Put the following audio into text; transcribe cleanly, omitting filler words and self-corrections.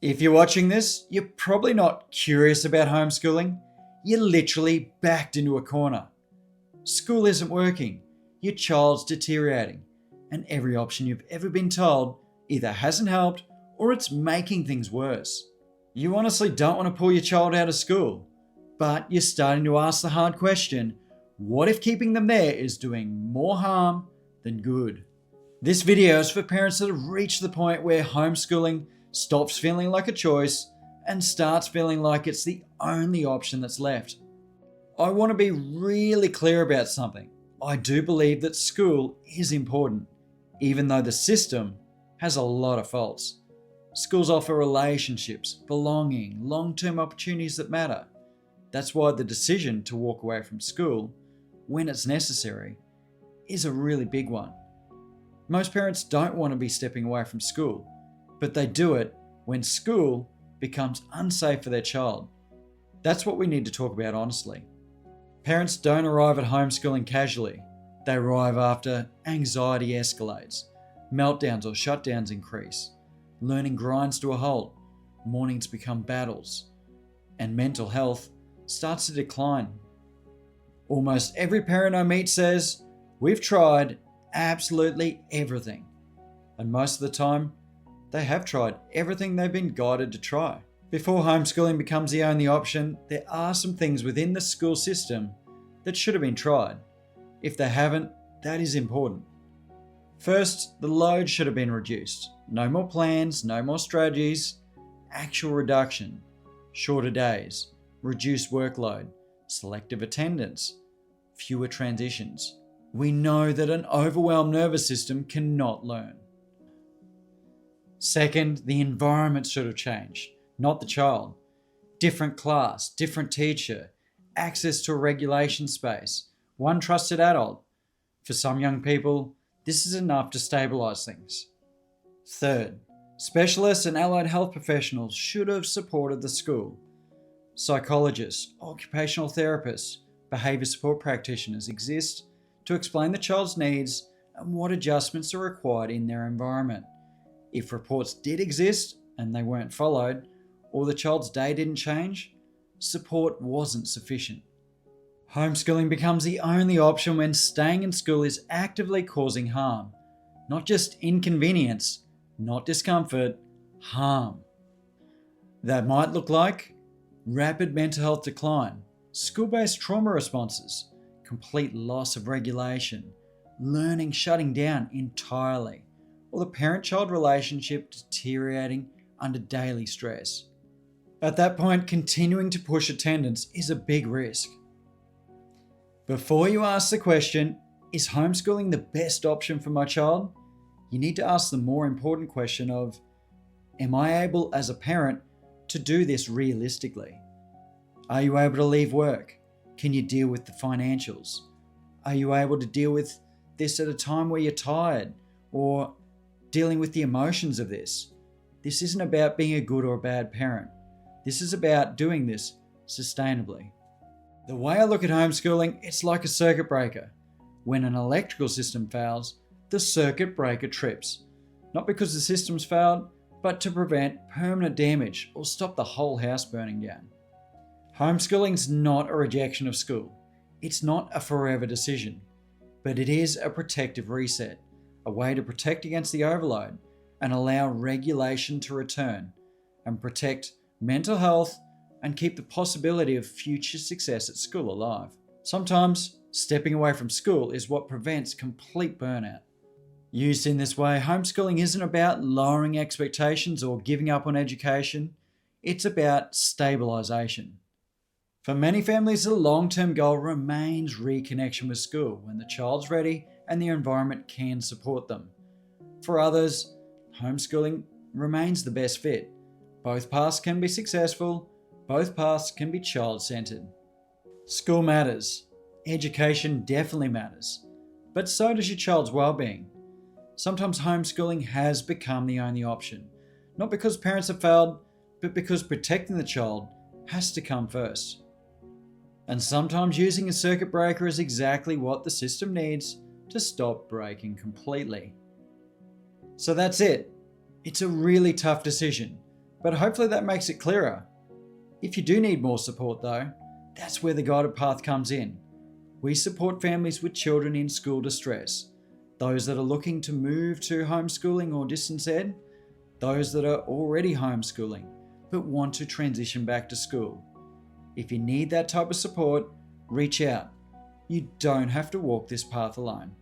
If you're watching this, you're probably not curious about homeschooling. You're literally backed into a corner. School isn't working, your child's deteriorating, and every option you've ever been told either hasn't helped or it's making things worse. You honestly don't want to pull your child out of school, but you're starting to ask the hard question, what if keeping them there is doing more harm than good? This video is for parents that have reached the point where homeschooling stops feeling like a choice and starts feeling like it's the only option that's left. I want to be really clear about something. I do believe that school is important, even though the system has a lot of faults. Schools offer relationships, belonging, long-term opportunities that matter. That's why the decision to walk away from school, when it's necessary, is a really big one. Most parents don't want to be stepping away from school, but they do it when school becomes unsafe for their child. That's what we need to talk about honestly. Parents don't arrive at homeschooling casually. They arrive after anxiety escalates, meltdowns or shutdowns increase, learning grinds to a halt, mornings become battles, and mental health starts to decline. Almost every parent I meet says, "We've tried absolutely everything." And most of the time, they have tried everything they've been guided to try. Before homeschooling becomes the only option, there are some things within the school system that should have been tried. If they haven't, that is important. First, the load should have been reduced. No more plans, no more strategies, actual reduction, shorter days, reduced workload, selective attendance, fewer transitions. We know that an overwhelmed nervous system cannot learn. Second, the environment should have changed, not the child. Different class, different teacher, access to a regulation space, one trusted adult. For some young people, this is enough to stabilise things. Third, specialists and allied health professionals should have supported the school. Psychologists, occupational therapists, behaviour support practitioners exist to explain the child's needs and what adjustments are required in their environment. If reports did exist and they weren't followed, or the child's day didn't change, support wasn't sufficient. Homeschooling becomes the only option when staying in school is actively causing harm. Not just inconvenience, not discomfort, harm. That might look like rapid mental health decline, school-based trauma responses, complete loss of regulation, learning shutting down entirely, or the parent-child relationship deteriorating under daily stress. At that point, continuing to push attendance is a big risk. Before you ask the question, is homeschooling the best option for my child? You need to ask the more important question of, am I able as a parent to do this realistically? Are you able to leave work? Can you deal with the financials? Are you able to deal with this at a time where you're tired or dealing with the emotions of this? This isn't about being a good or a bad parent. This is about doing this sustainably. The way I look at homeschooling, it's like a circuit breaker. When an electrical system fails, the circuit breaker trips. Not because the system's failed, but to prevent permanent damage or stop the whole house burning down. Homeschooling's not a rejection of school. It's not a forever decision, but it is a protective reset, a way to protect against the overload and allow regulation to return and protect mental health and keep the possibility of future success at school alive. Sometimes stepping away from school is what prevents complete burnout. Used in this way, homeschooling isn't about lowering expectations or giving up on education. It's about stabilisation. For many families, the long-term goal remains reconnection with school when the child's ready and the environment can support them. For others, homeschooling remains the best fit. Both paths can be successful, both paths can be child-centered. School matters. Education definitely matters. But so does your child's well-being. Sometimes homeschooling has become the only option, not because parents have failed, but because protecting the child has to come first. And sometimes using a circuit breaker is exactly what the system needs to stop breaking completely. So that's it. It's a really tough decision, But hopefully that makes it clearer. If you do need more support though, that's where the guided path comes in. We support families with children in school distress, those that are looking to move to homeschooling or distance ed, those that are already homeschooling but want to transition back to school. If you need that type of support, reach out. You don't have to walk this path alone.